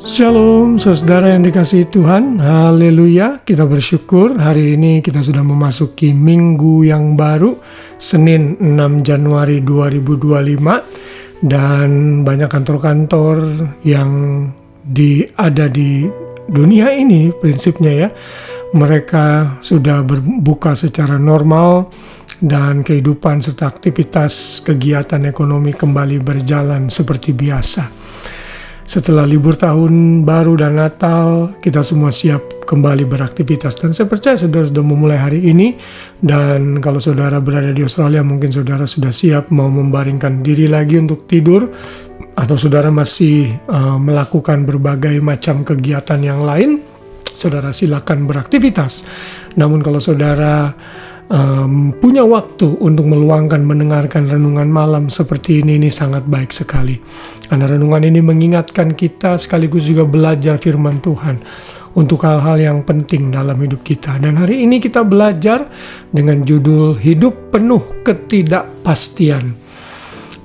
Shalom saudara yang dikasihi Tuhan, haleluya. Kita bersyukur hari ini kita sudah memasuki minggu yang baru, Senin 6 Januari 2025. Dan banyak kantor-kantor yang ada di dunia ini prinsipnya ya, mereka sudah berbuka secara normal dan kehidupan serta aktivitas kegiatan ekonomi kembali berjalan seperti biasa. Setelah libur tahun baru dan Natal, kita semua siap kembali beraktivitas. Dan saya percaya saudara sudah memulai hari ini. Dan kalau saudara berada di Australia, mungkin saudara sudah siap mau membaringkan diri lagi untuk tidur. Atau saudara masih melakukan berbagai macam kegiatan yang lain, saudara silakan beraktivitas. Namun kalau saudara punya waktu untuk meluangkan mendengarkan renungan malam seperti ini sangat baik sekali. Karena renungan ini mengingatkan kita sekaligus juga belajar firman Tuhan untuk hal-hal yang penting dalam hidup kita. Dan hari ini kita belajar dengan judul Hidup Penuh Ketidakpastian.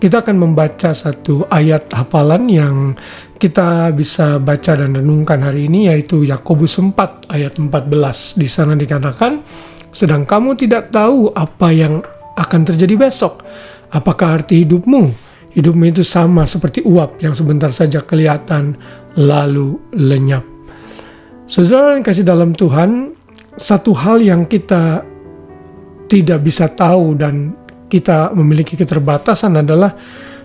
Kita akan membaca satu ayat hafalan yang kita bisa baca dan renungkan hari ini, yaitu Yakobus 4 ayat 14. Di sana dikatakan, sedang kamu tidak tahu apa yang akan terjadi besok. Apakah arti hidupmu? Hidupmu itu sama seperti uap yang sebentar saja kelihatan lalu lenyap. Saudara yang kasih dalam Tuhan, satu hal yang kita tidak bisa tahu dan kita memiliki keterbatasan adalah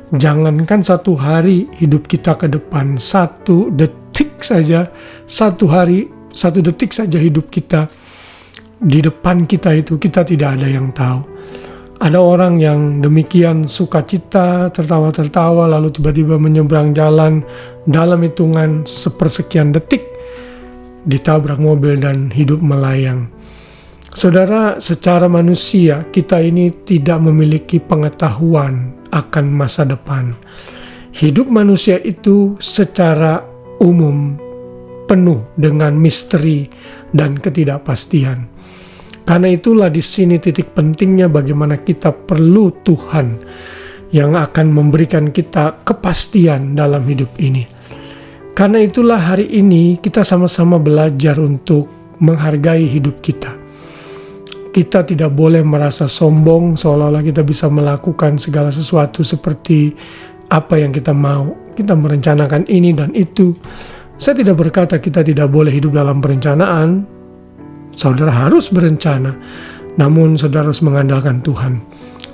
jangankan satu hari hidup kita ke depan, satu detik saja, satu hari, satu detik saja hidup kita di depan kita itu kita tidak ada yang tahu. Ada orang yang demikian sukacita, tertawa-tertawa, lalu tiba-tiba menyeberang jalan dalam hitungan sepersekian detik, ditabrak mobil dan hidup melayang. Saudara, secara manusia kita ini tidak memiliki pengetahuan akan masa depan. Hidup manusia itu secara umum penuh dengan misteri dan ketidakpastian. Karena itulah di sini titik pentingnya bagaimana kita perlu Tuhan yang akan memberikan kita kepastian dalam hidup ini. Karena itulah hari ini kita sama-sama belajar untuk menghargai hidup kita. Kita tidak boleh merasa sombong seolah-olah kita bisa melakukan segala sesuatu seperti apa yang kita mau. Kita merencanakan ini dan itu. Saya tidak berkata kita tidak boleh hidup dalam perencanaan. Saudara harus berencana, namun saudara harus mengandalkan Tuhan.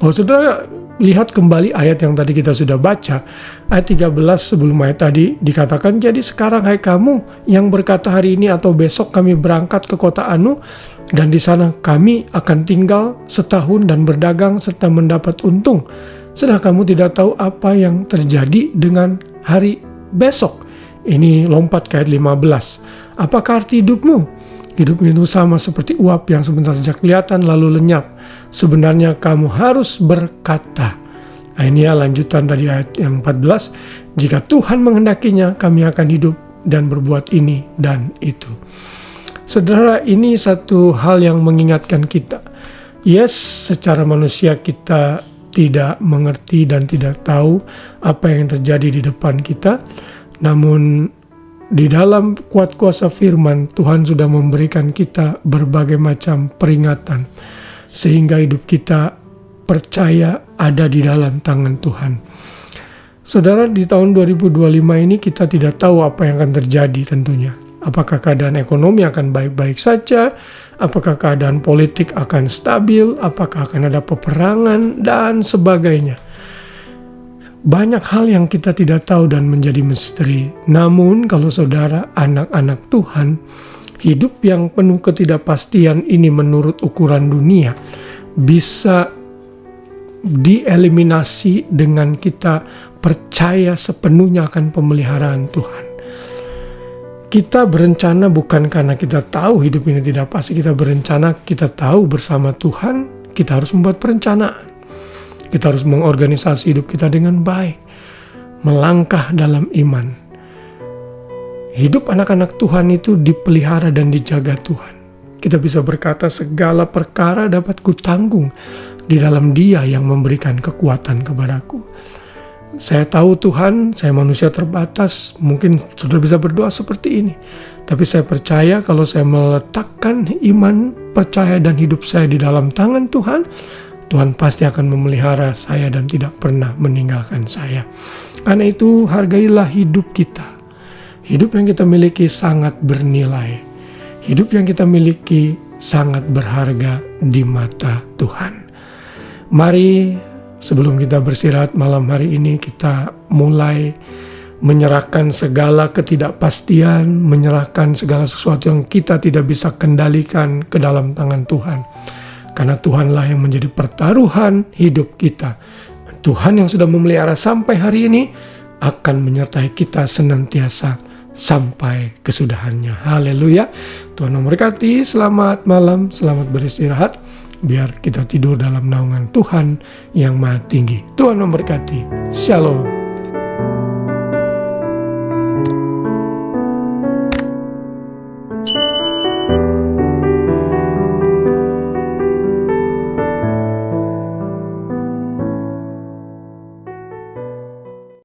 Kalau saudara lihat kembali ayat yang tadi kita sudah baca, ayat 13 sebelum ayat tadi dikatakan, jadi sekarang hai kamu yang berkata hari ini atau besok kami berangkat ke kota Anu, dan di sana kami akan tinggal setahun dan berdagang serta mendapat untung. Sedang kamu tidak tahu apa yang terjadi dengan hari besok. Ini lompat ke ayat 15. Apakah arti hidupmu? Hidup itu sama seperti uap yang sebentar saja kelihatan lalu lenyap. Sebenarnya kamu harus berkata. Nah, ini ya lanjutan dari ayat yang 14. Jika Tuhan menghendakinya, kami akan hidup dan berbuat ini dan itu. Saudara, ini satu hal yang mengingatkan kita. Yes, secara manusia kita tidak mengerti dan tidak tahu apa yang terjadi di depan kita. Namun di dalam kuat kuasa firman, Tuhan sudah memberikan kita berbagai macam peringatan. Sehingga hidup kita percaya ada di dalam tangan Tuhan. Saudara, di tahun 2025 ini kita tidak tahu apa yang akan terjadi tentunya. Apakah keadaan ekonomi akan baik-baik saja? Apakah keadaan politik akan stabil? Apakah akan ada peperangan? Dan sebagainya. Banyak hal yang kita tidak tahu dan menjadi misteri. Namun kalau saudara anak-anak Tuhan, hidup yang penuh ketidakpastian ini menurut ukuran dunia bisa dieliminasi dengan kita percaya sepenuhnya akan pemeliharaan Tuhan. Kita berencana bukan karena kita tahu hidup ini tidak pasti. Kita berencana, kita tahu bersama Tuhan, kita harus membuat perencanaan. Kita harus mengorganisasi hidup kita dengan baik. Melangkah dalam iman. Hidup anak-anak Tuhan itu dipelihara dan dijaga Tuhan. Kita bisa berkata segala perkara dapat kutanggung di dalam Dia yang memberikan kekuatan kepadaku. Saya tahu Tuhan, saya manusia terbatas, mungkin sudah bisa berdoa seperti ini. Tapi saya percaya kalau saya meletakkan iman, percaya dan hidup saya di dalam tangan Tuhan, Tuhan pasti akan memelihara saya dan tidak pernah meninggalkan saya. Karena itu hargailah hidup kita. Hidup yang kita miliki sangat bernilai. Hidup yang kita miliki sangat berharga di mata Tuhan. Mari sebelum kita beristirahat malam hari ini, kita mulai menyerahkan segala ketidakpastian, menyerahkan segala sesuatu yang kita tidak bisa kendalikan ke dalam tangan Tuhan. Karena Tuhanlah yang menjadi pertaruhan hidup kita. Tuhan yang sudah memelihara sampai hari ini akan menyertai kita senantiasa sampai kesudahannya. Haleluya. Tuhan memberkati. Selamat malam, selamat beristirahat. Biar kita tidur dalam naungan Tuhan yang Maha Tinggi. Tuhan memberkati. Shalom.